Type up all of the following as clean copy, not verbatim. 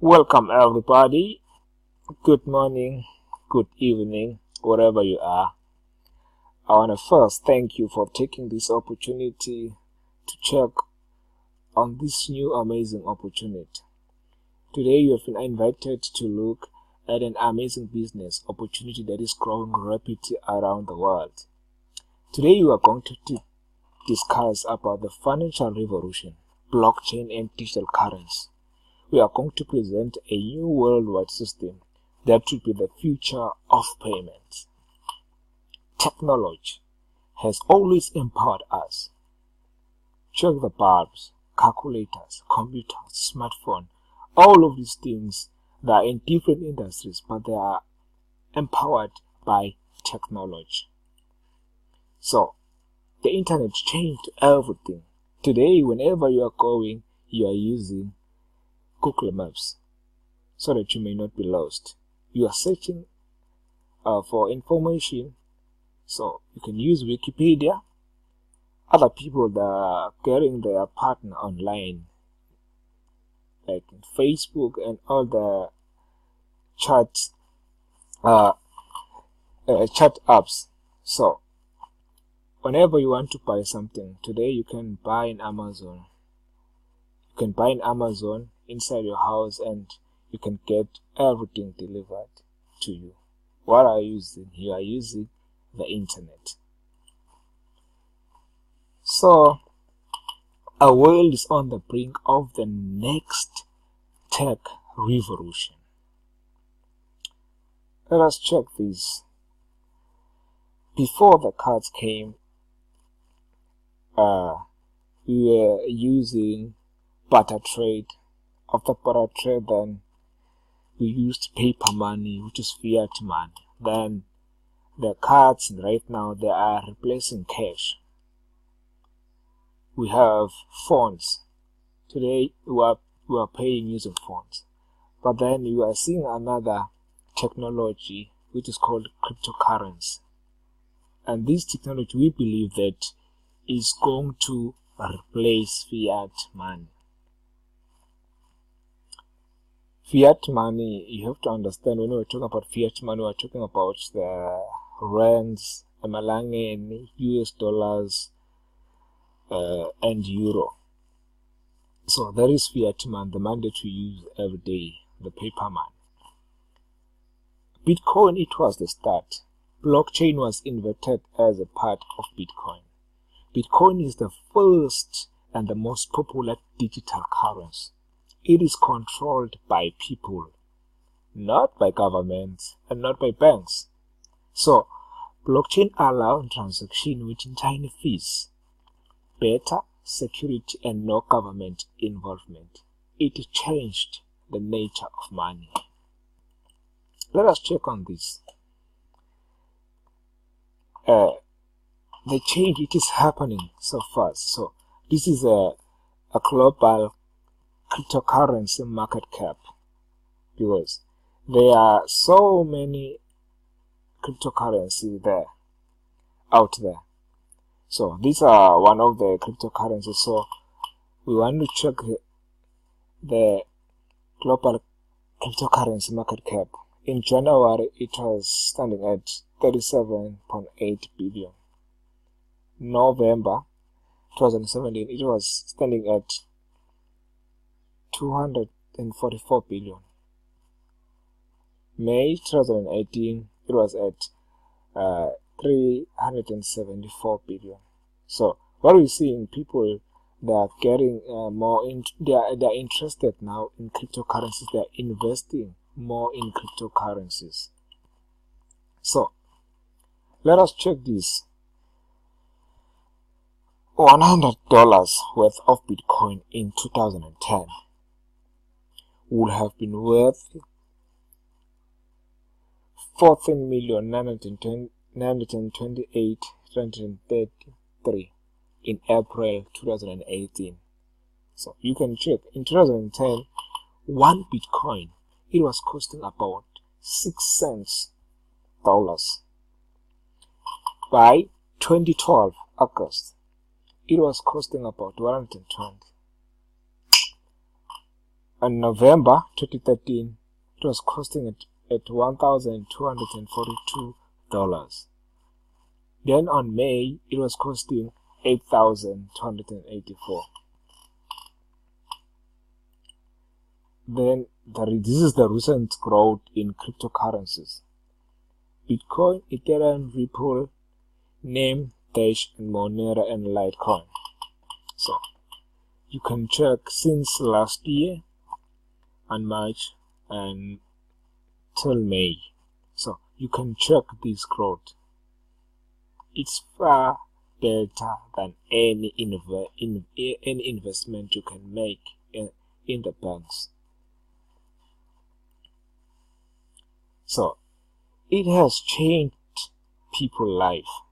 Welcome everybody. Good morning, good evening, wherever you are. I want to first thank you for taking this opportunity to check on this new amazing opportunity. Today you have been invited to look at an amazing business opportunity that is growing rapidly around the world. Today you are going to discuss about the financial revolution, blockchain and digital currency. We are going to present a new worldwide system that will be the future of payments. Technology has always empowered us. Check the bulbs, calculators, computers, smartphone, all of these things, they are in different industries, but they are empowered by technology. So, the internet changed everything. Today, whenever you are going, you are using Google Maps so that you may not be lost. You are searching for information, so you can use Wikipedia. Other people that are getting their partner online, like Facebook and all the chat apps. So whenever you want to buy something today, you can buy in Amazon. You can buy in Amazon inside your house, and you can get everything delivered to you. What are you using? You are using the internet. So our world is on the brink of the next tech revolution. Let us check this. Before the cards came, we were using barter trade. After barter trade, then we used paper money, which is fiat money. Then the cards right now, they are replacing cash. We have phones. Today we are paying using phones. But then you are seeing another technology which is called cryptocurrency. And this technology, we believe that is going to replace fiat money. Fiat money, you have to understand, when we're talking about fiat money, we're talking about the rands, Malangeni, US dollars, and euro. So that is fiat money, the money that we use every day, the paper money. Bitcoin, it was the start. Blockchain was invented as a part of Bitcoin. Bitcoin is the first and the most popular digital currency. It is controlled by people, not by governments and not by banks. So, blockchain allows transaction with tiny fees, better security and no government involvement. It changed the nature of money. Let us check on this. The change, it is happening so fast. So, this is a global cryptocurrency market cap, because there are so many cryptocurrencies out there. So these are one of the cryptocurrencies. So we want to check the global cryptocurrency market cap. In January, it was standing at 37.8 billion. November 2017, it was standing at 244 billion. May 2018, it was at 374 billion. So what we're seeing, people, they are getting they are interested now in cryptocurrencies. They are investing more in cryptocurrencies. So let us check this. $100 worth of Bitcoin in 2010 would have been worth 14,928,333 in April 2018. So you can check. In 2010, one Bitcoin, it was costing about 6 cents dollars. By 2012 August, it was costing about 120. In November 2013, it was costing at $1,242. Then on May, it was costing $8,284. Then this is the recent growth in cryptocurrencies. Bitcoin, Ethereum, Ripple, NAME, Dash, and Monero, and Litecoin. So you can check since last year and March and till May. So you can check this growth. It's far better than any investment you can make in the banks. So it has changed people's life.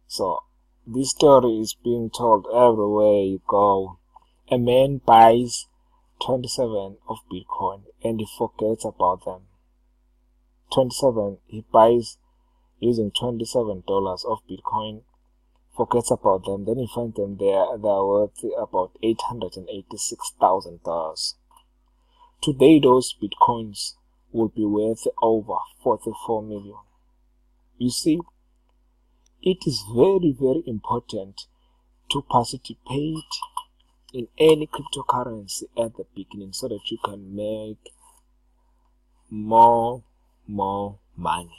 So this story is being told everywhere you go. A man buys 27 of Bitcoin and he forgets about them. 27, he buys using $27 of Bitcoin, forgets about them, then he finds them they're worth about $886,000. Today those Bitcoins will be worth over 44 million. You see, it is very, very important to participate in any cryptocurrency at the beginning so that you can make more money.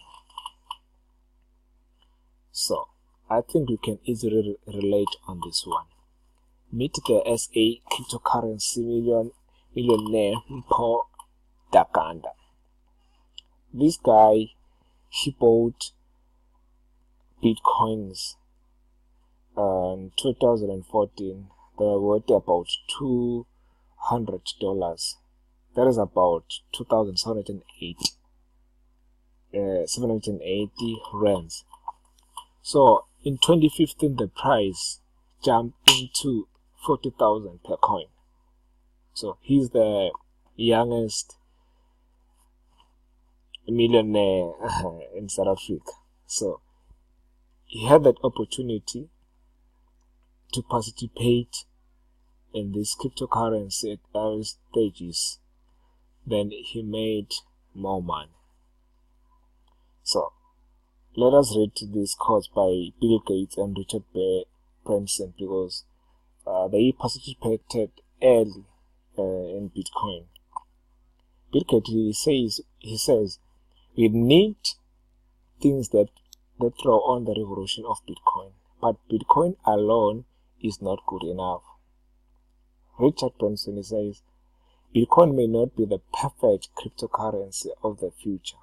So I think you can easily relate on this one. Meet the SA cryptocurrency millionaire Paul Dakanda. This guy, he bought Bitcoins in 2014. They were worth about $200. That is about 780 rands. So in 2015, the price jumped into 40,000 per coin. So he's the youngest millionaire in South Africa. So he had that opportunity to participate in this cryptocurrency at early stages. Then he made more money. So let us read this quote by Bill Gates and Richard Branson, because they participated early in Bitcoin. Bill Gates he says we need things that throw on the revolution of Bitcoin, but Bitcoin alone is not good enough. Richard Branson says Bitcoin may not be the perfect cryptocurrency of the future,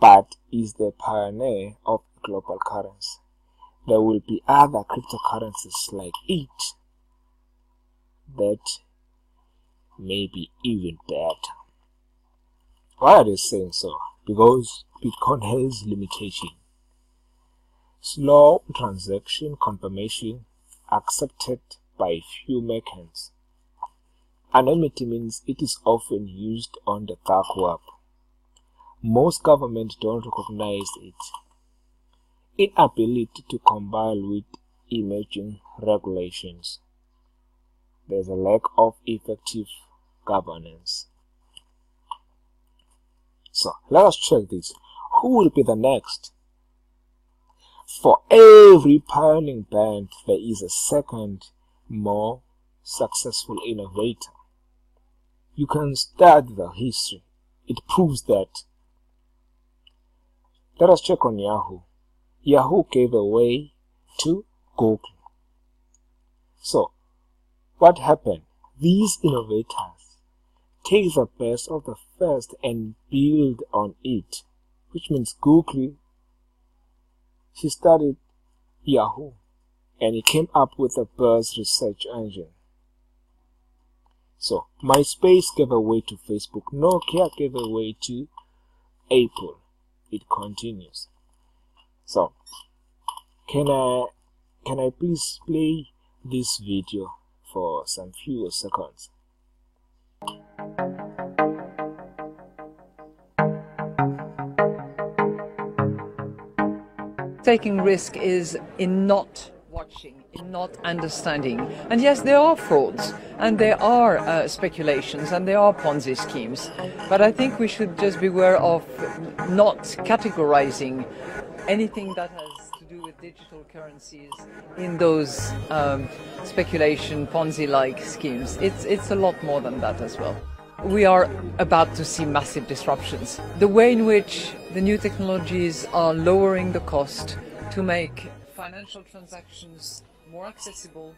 but is the pioneer of global currency. There will be other cryptocurrencies like it that may be even better. Why are they saying so? Because Bitcoin has limitation. Slow transaction confirmation accepted by few merchants. Anonymity means it is often used on the dark web. Most governments don't recognize it. Inability to comply with emerging regulations. There's a lack of effective governance. So let us check this. Who will be the next? For every pioneering band, there is a second, more successful innovator. You can study the history. It proves that. Let us check on Yahoo. Yahoo gave away to Google. So, what happened? These innovators take the best of the first and build on it, which means Google, he started Yahoo and he came up with a best research engine. So MySpace gave away to Facebook, Nokia gave away to Apple. It continues. So can I please play this video for some few seconds? Taking risk is in not watching not understanding. And yes, there are frauds and there are speculations and there are Ponzi schemes, but I think we should just beware of not categorizing anything that has to do with digital currencies in those speculation Ponzi-like schemes. It's a lot more than that as well. We are about to see massive disruptions. The way in which the new technologies are lowering the cost to make financial transactions more accessible,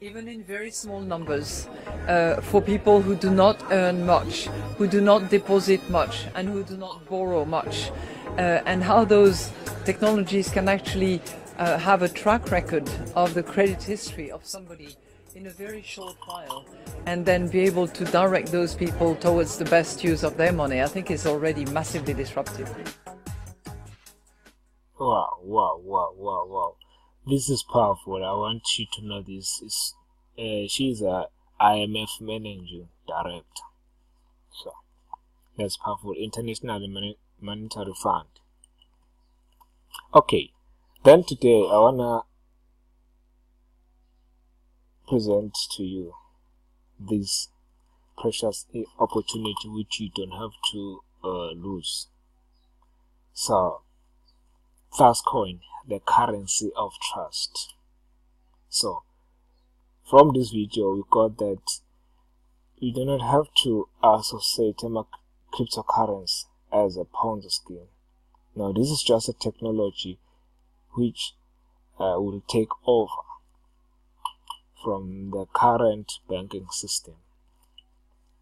even in very small numbers, for people who do not earn much, who do not deposit much, and who do not borrow much, and how those technologies can actually have a track record of the credit history of somebody in a very short while, and then be able to direct those people towards the best use of their money, I think is already massively disruptive. Wow, wow, wow, wow, wow. This is powerful. I want you to know this. She's a IMF managing director. So, that's powerful. International Monetary Fund. Okay, then today I wanna present to you this precious opportunity which you don't have to lose. So, Dascoin, the currency of trust. So, from this video, we got that you do not have to associate cryptocurrency as a Ponzi scheme. Now, this is just a technology which will take over from the current banking system.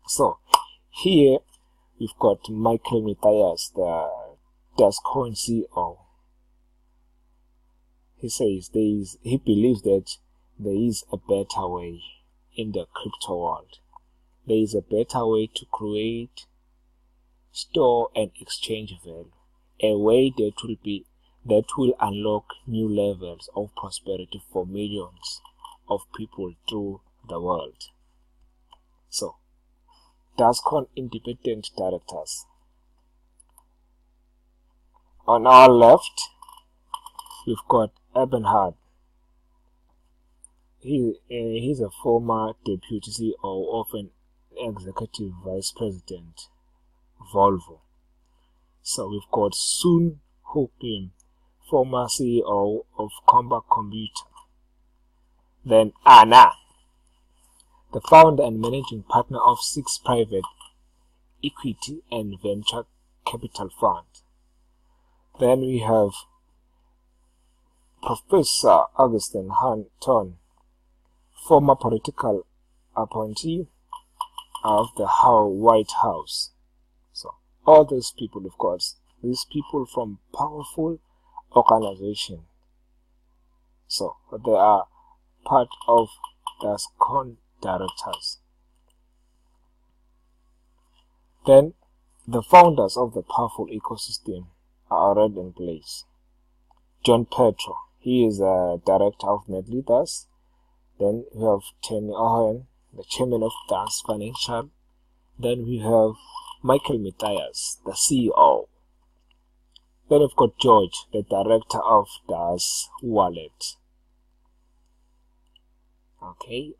So, here we've got Michael Matthias, the Dascoin CEO. He says he believes that there is a better way in the crypto world. There is a better way to create, store, and exchange value. A way that will unlock new levels of prosperity for millions of people through the world. So, Dascoin independent directors. On our left, we've got Ebenhard. He's a former deputy CEO of an executive vice president, Volvo. So we've got Sun Ho Kim, former CEO of Combat Computer. Then Anna, the founder and managing partner of 6 private equity and venture capital funds. Then we have Professor Augustine Hanton, former political appointee of the White House. So, all these people, of course, these people from powerful organizations. So, they are part of Dascoin directors. Then, the founders of the powerful ecosystem are already in place. John Petro, he is a director of NetLeaders. Then we have Tony Owen, the chairman of Das Financial. Then we have Michael Matthias, the CEO. Then we've got George, the director of Das Wallet. Okay.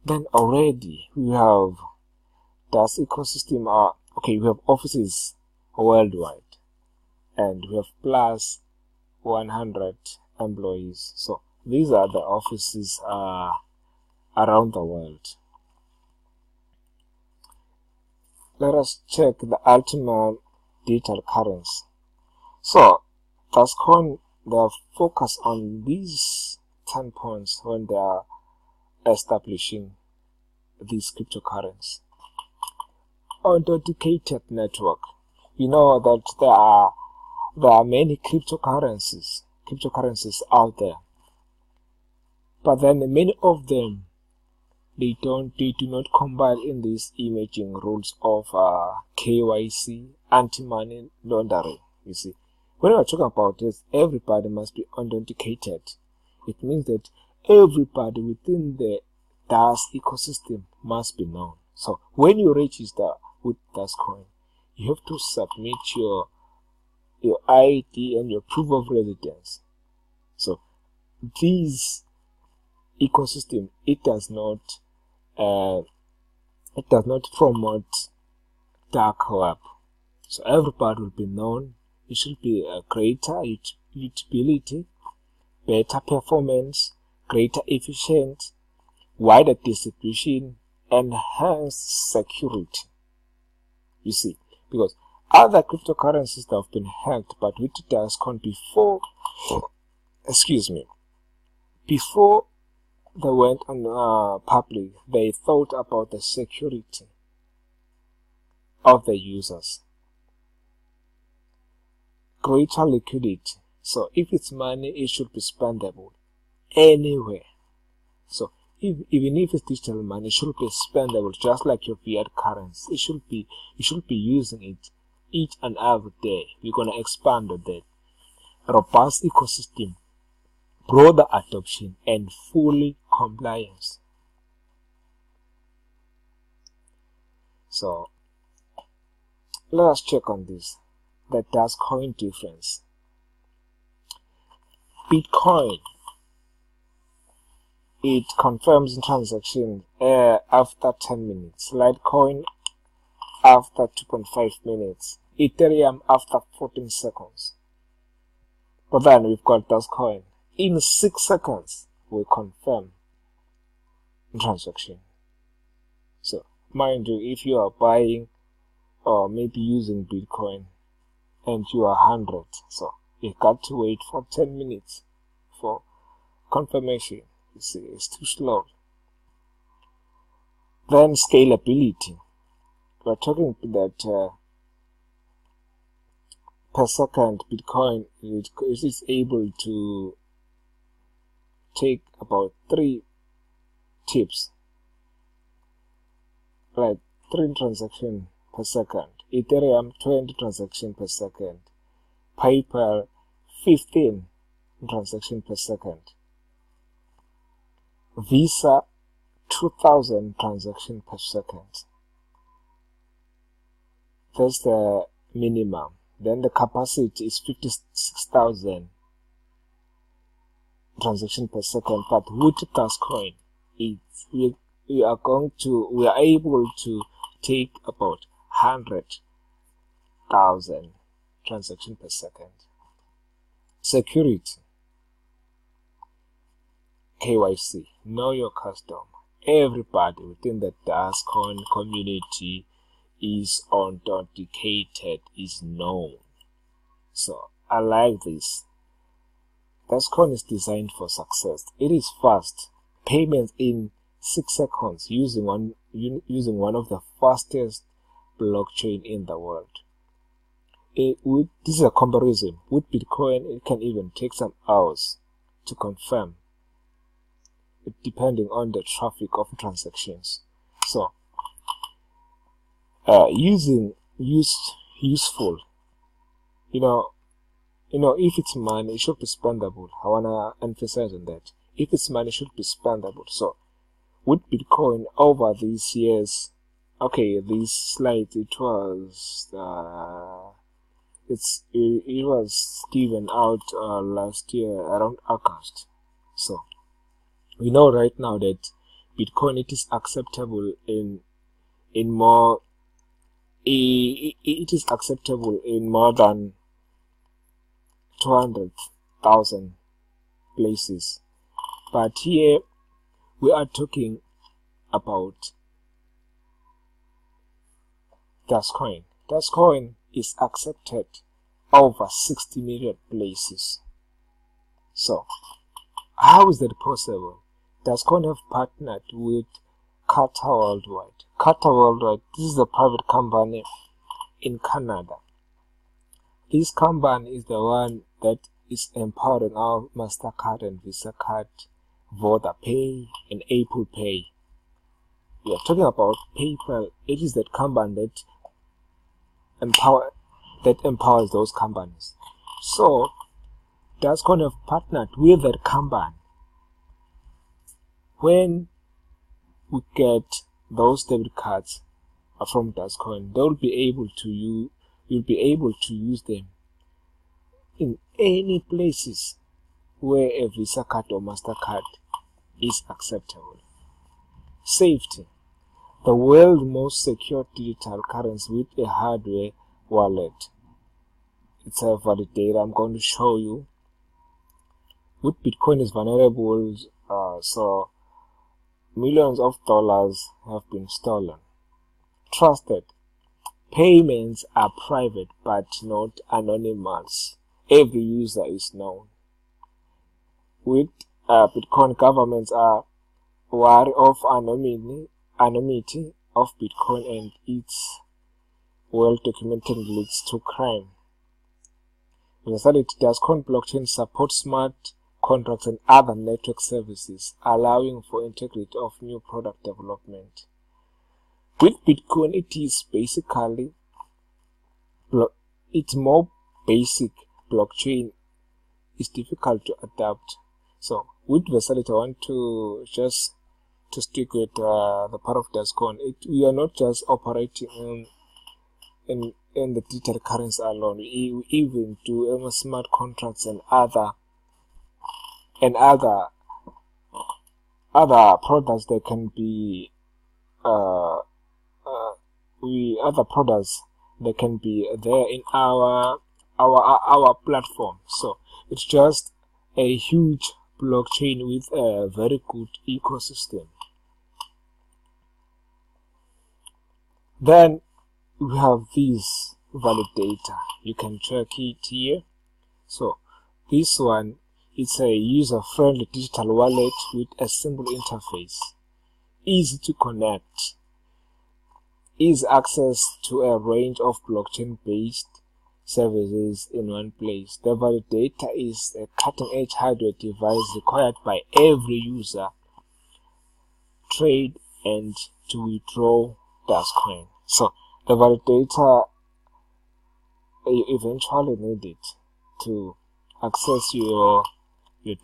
Then already we have Das ecosystem. We have offices worldwide, and we have plus 100 employees. So these are the offices around the world. Let us check the ultimate digital currency. So Dascoin, they are focused on these 10 points when they are establishing this cryptocurrency. Authenticated network. You know that there are many cryptocurrencies out there, but then many of them they do not combine in these emerging rules of KYC, anti-money laundering. You see, when we're talking about this, everybody must be authenticated. It means that everybody within the DAS ecosystem must be known. So when you register with Dascoin, you have to submit your ID and your proof of residence. So these ecosystem, it does not promote dark web. So everybody will be known. It should be a greater usability, better performance, greater efficiency, wider distribution, enhanced security. You see, because other cryptocurrencies that have been hacked, but with Dascoin before they went on public, they thought about the security of the users. Greater liquidity. So if it's money, it should be spendable anywhere. So even if it's digital money, it should be spendable just like your fiat currency. You should be using it each and every day. We're gonna expand on that. Robust ecosystem, broader adoption, and fully compliance. So let us check on this. The Dascoin difference. Bitcoin, it confirms transaction after 10 minutes. Litecoin after 2.5 minutes. Ethereum after 14 seconds. But then we've got Dascoin. In 6 seconds, we confirm transaction. So, mind you, if you are buying or maybe using Bitcoin and you are 100, so you got to wait for 10 minutes for confirmation. You see, it's too slow. Then scalability. We're talking that per second Bitcoin is able to take about 3 tips, like 3 transactions per second. Ethereum 20 transactions per second. PayPal 15 transactions per second. Visa 2000 transactions per second. That's the minimum. Then the capacity is 56,000 transactions per second. But with Dascoin, we are able to take about 100,000 transactions per second. Security. KYC, know your customer. Everybody within the Dascoin community is authenticated, is known. So I like this. Dascoin is designed for success. It is fast. Payments in 6 seconds using one of the fastest blockchain in the world. This is a comparison. With Bitcoin, it can even take some hours to confirm, depending on the traffic of transactions. So useful, if it's money, it should be spendable. I wanna emphasize on that. If it's money, it should be spendable. So with Bitcoin over these years, okay, this slide, it was given out last year around August. So we know right now that Bitcoin, it is acceptable in more than 200,000 places. But here we are talking about Dascoin. Dascoin is accepted over 60 million places. So how is that possible? Dascoin have partnered with Carter Worldwide. Carter Worldwide, this is a private company in Canada. This company is the one that is empowering our MasterCard and Visa card, VodaPay and Apple Pay. We are talking about PayPal. It is that company that empowers those companies. So Dascoin have partnered with that company. When we get those debit cards from Dascoin, you'll be able to use them in any places where a Visa card or MasterCard is acceptable. Safety. The world's most secure digital currency with a hardware wallet. It's a validator. I'm going to show you. With Bitcoin is vulnerable, so millions of dollars have been stolen. Trusted. Payments are private but not anonymous. Every user is known. With Bitcoin, governments are wary of anonymity of Bitcoin, and its well-documented leads to crime. Versatility. Dascoin blockchain supports smart contracts and other network services, allowing for integrity of new product development. With Bitcoin, it is basically it's more basic. Blockchain is difficult to adapt. So with Versatility, I want to just stick with the part of Dascoin. We are not just operating in the digital currency alone. We even do smart contracts and other products that can be other products that can be there in our platform. So it's just a huge blockchain with a very good ecosystem. Then we have this validator. You can check it here. So this one, it's a user-friendly digital wallet with a simple interface, easy to connect, easy access to a range of blockchain-based services in one place. The validator is a cutting-edge hardware device required by every user, trade, and to withdraw Dascoin. So the validator, you eventually need it to access your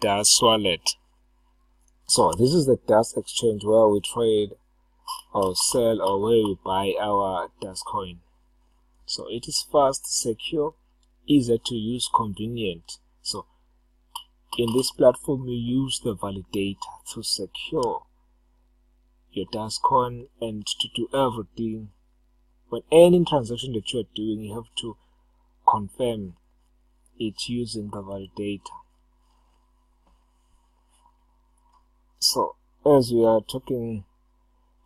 Das wallet. So this is the Das exchange where we trade or sell or where we buy our Dascoin. So it is fast, secure, easy to use, convenient. So in this platform, you use the validator to secure your Dascoin and to do everything. When any transaction that you are doing, you have to confirm it using the validator. So as we are talking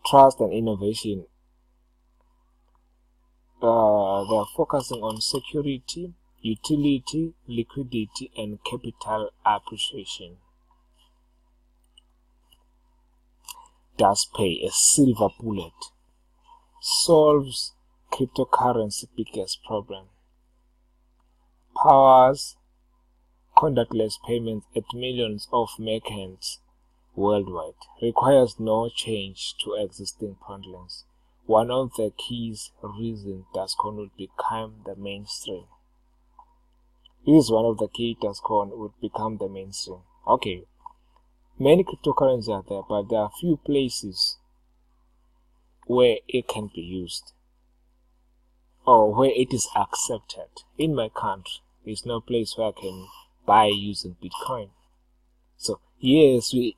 trust and innovation, they are focusing on security, utility, liquidity, and capital appreciation. DasPay, a silver bullet, solves cryptocurrency biggest problem, powers contactless payments at millions of merchants worldwide, requires no change to existing partners. One of the keys reasons Dascoin would become the mainstream. This is one of the key Dascoin would become the mainstream. Okay, many cryptocurrencies are there, but there are few places where it can be used or where it is accepted. In my country, there is no place where I can buy using Bitcoin. So yes, we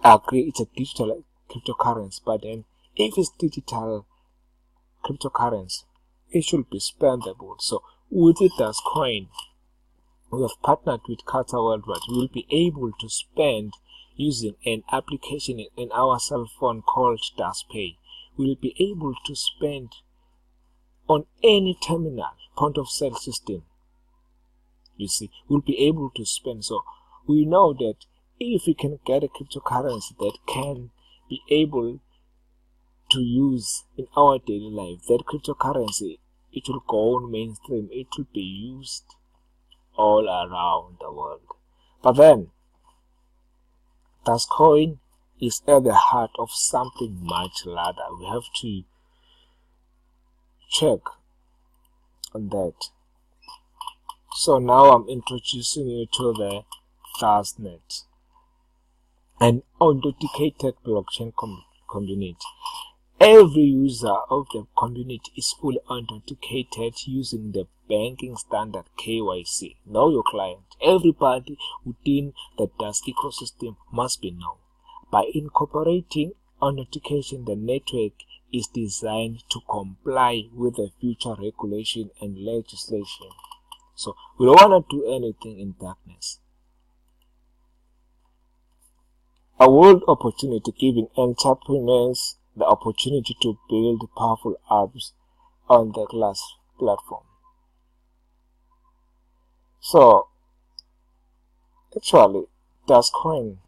agree it's a digital cryptocurrency, but then if it's digital cryptocurrency, it should be spendable. So with it Dascoin, we have partnered with Qatar Worldwide. We will be able to spend using an application in our cell phone called DasPay. We will be able to spend on any terminal, point of sale system. You see, we'll be able to spend. So we know that if we can get a cryptocurrency that can be able to use in our daily life, that cryptocurrency, it will go on mainstream. It will be used all around the world. But then Dascoin is at the heart of something much larger. We have to check on that. So now I'm introducing you to the DasNet, an authenticated blockchain community. Every user of the community is fully authenticated using the banking standard KYC. Know your client. Everybody within the DAS ecosystem must be known. By incorporating authentication, the network is designed to comply with the future regulation and legislation. So we don't want to do anything in darkness. A world opportunity giving entrepreneurs the opportunity to build powerful apps on the glass platform. So actually, Dascoin,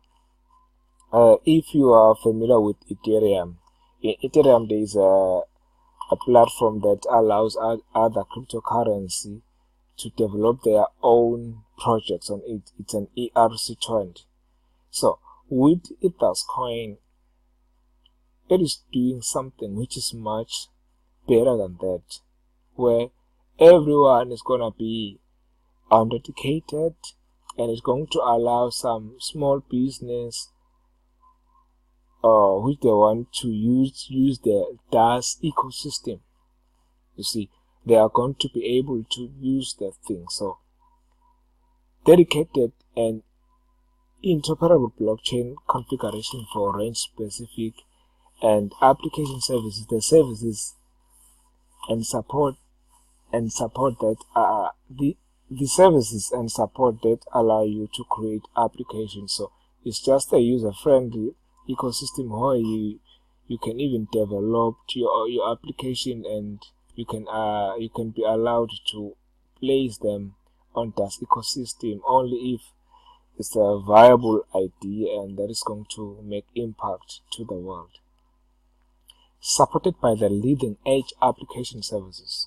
if you are familiar with Ethereum, in Ethereum there is a platform that allows other cryptocurrency to develop their own projects on it. It's an ERC20. So with Dascoin, it is doing something which is much better than that, where everyone is gonna be authenticated, and it's going to allow some small business which they want to use the DAS ecosystem. You see, they are going to be able to use the thing. So dedicated and interoperable blockchain configuration for range specific and application services, the services and support that the services and support that allow you to create applications. So it's just a user-friendly ecosystem where you can even develop your application, and you can be allowed to place them on that ecosystem only if it's a viable idea and that is going to make impact to the world. Supported by the leading edge application services.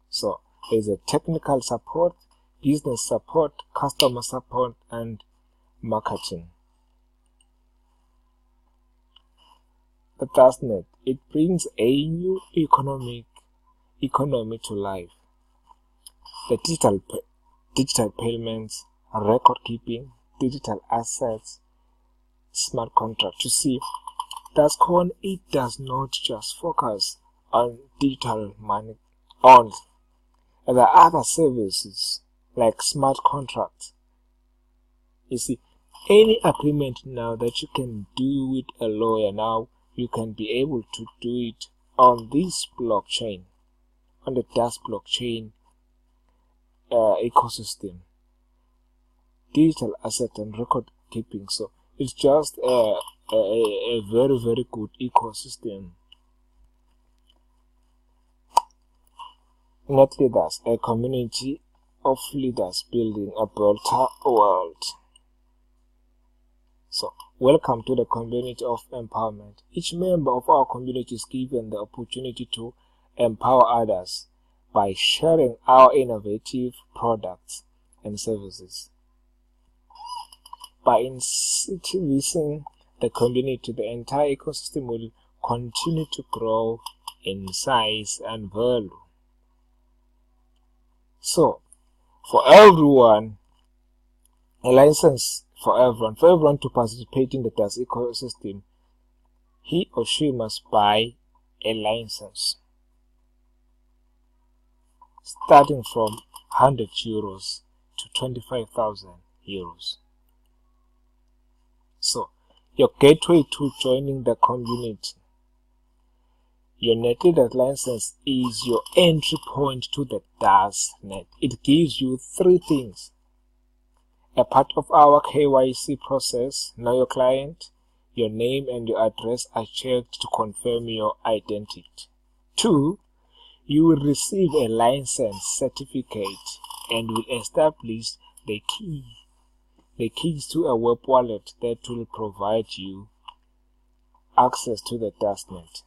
So there's a technical support, business support, customer support, and marketing. The Dasnet, it brings a new economy to life. The digital payments, record keeping, digital assets, smart contract. You see, Dascoin, it does not just focus on digital money only. There are other services like smart contracts. You see, any agreement now that you can do with a lawyer now, you can be able to do it on this blockchain, on the DAS blockchain ecosystem, digital asset and record keeping. So it's just a very, very good ecosystem. Net leaders, a community of leaders building a better world. So, welcome to the community of empowerment. Each member of our community is given the opportunity to empower others by sharing our innovative products and services. By incentivizing the community, the entire ecosystem will continue to grow in size and value. So, for everyone, a license for everyone to participate in the DAS ecosystem, he or she must buy a license starting from €100 to 25,000 euros. So, your gateway to joining the community. Your NetLeader license is your entry point to the DAS net. It gives you three things. A part of our KYC process, know your client, your name and your address are checked to confirm your identity. 2, you will receive a license certificate and will establish the keys to a web wallet that will provide you access to the DASnet.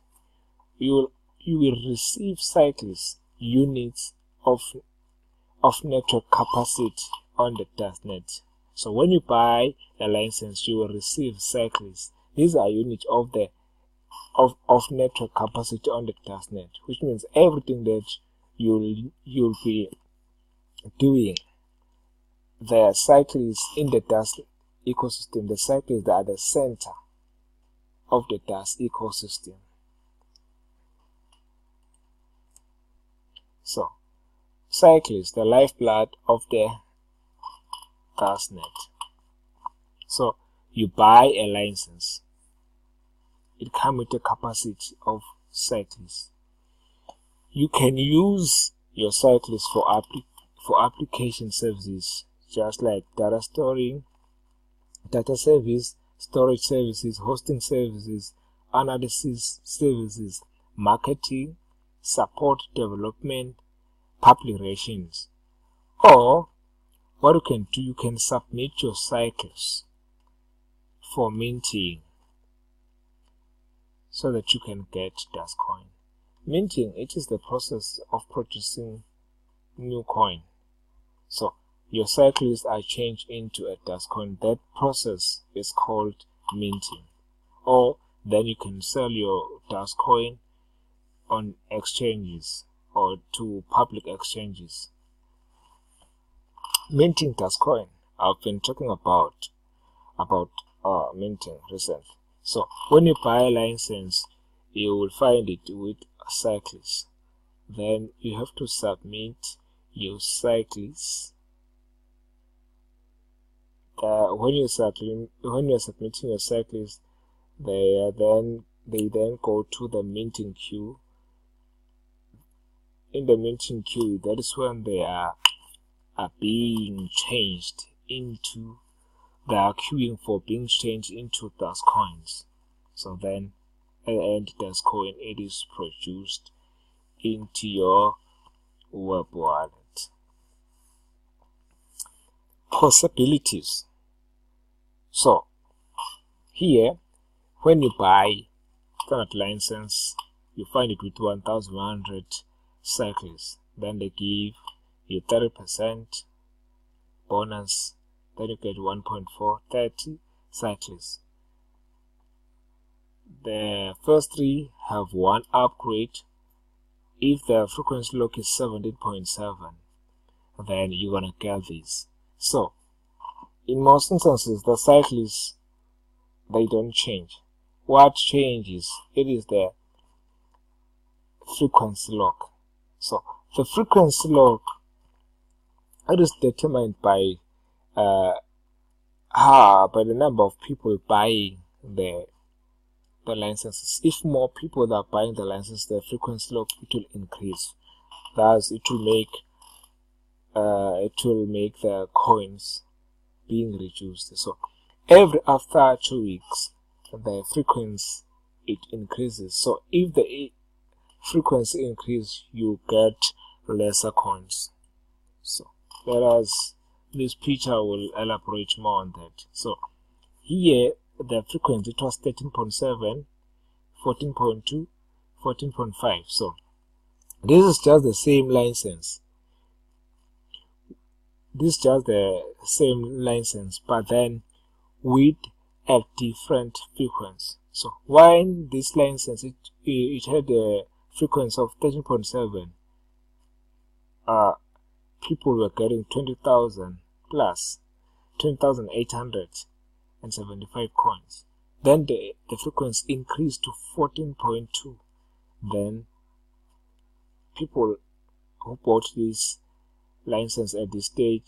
You will receive cycles, units of network capacity on the DASnet. So when you buy a license, you will receive cycles. These are units of the network capacity on the DASnet, which means everything that you'll be doing, the cycles in the DAS ecosystem, the cycles that are the center of the DAS ecosystem. So, cycles, the lifeblood of the DASnet. So, you buy a license. It comes with a capacity of cyclists. You can use your cyclists for application services, just like data storing, data service, storage services, hosting services, analysis services, marketing, support, development, public relations. Or what you can do, you can submit your cycles for minting so that you can get Dascoin. Minting, it is the process of producing new coin. So your cycles are changed into a Dascoin. That process is called minting. Or then you can sell your Dascoin on exchanges or to public exchanges. Minting Dascoin, I've been talking about minting recently. So when you buy a license, you will find it with cyclists. Then you have to submit your cyclists. When you're submitting your cyclists, they then go to the minting queue. In the minting queue, that is when they are being changed into, they are queuing for being changed into Dascoins. So then at the end, Dascoin, it is produced into your web wallet. Possibilities. So here, when you buy standard license, you find it with 1,100 cycles. Then they give you 30% bonus. Then you get 1.430 cycles. The first three have one upgrade. If the frequency lock is 17.7, then you're gonna get this. So in most instances, the cyclists, they don't change. What changes, it is the frequency lock. So the frequency lock, it is determined by the number of people buying the licenses. If more people are buying the license, the frequency lock, it will increase. Thus, it will make the coins being reduced. So after 2 weeks, the frequency, it increases. So if the frequency increase, you get lesser coins. So whereas this picture will elaborate more on that. So here the frequency, it was 13.7, 14.2, 14.5. So this is just the same license. This is just the same license, but then with a different frequency. So when this license, it had a frequency of 13.7, people were getting 20,000 plus 20,875 coins. Then the frequency increased to 14.2. Then people who bought this license at this time,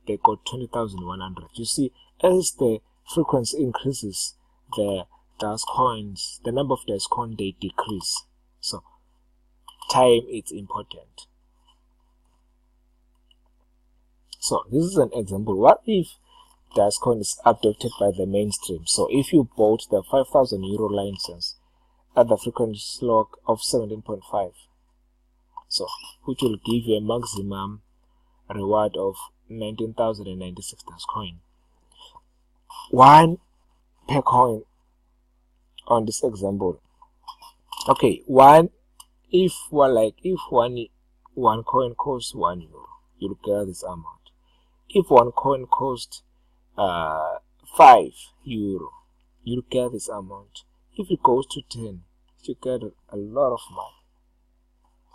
they got 20,100. You see, as the frequency increases, the number of Dascoin, they decrease. So time is important. So this is an example. What if Dascoin is adopted by the mainstream? So if you bought the 5,000 euro license at the frequency lock of 17.5, so which will give you a maximum reward of 19,096 Dascoin. One per coin on this example. Okay, if one coin costs €1, you'll get this amount. If one coin costs €5, you'll get this amount. If it goes to 10, you get a lot of money.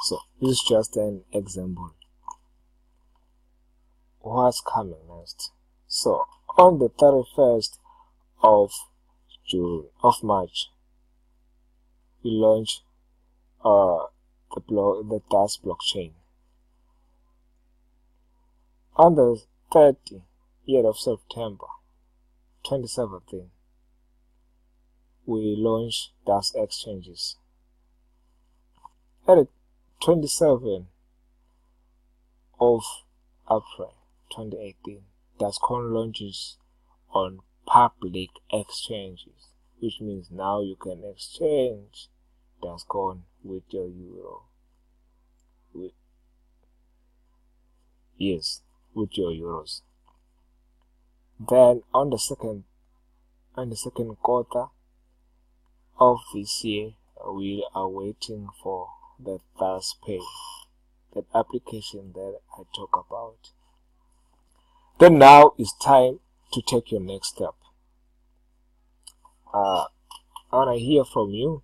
So this is just an example. What's coming next? So on the 31st of March, we launch the DAS blockchain. On the 30th of September, 27th, we launch DAS exchanges. At the 27th of April 2018, Dascoin launches on public exchanges, which means now you can exchange Dascoin with your euro. With your euros. Then on the second quarter of this year, we are waiting for the DAS Pay, that application that I talk about. Then now it's time to take your next step. I want to hear from you.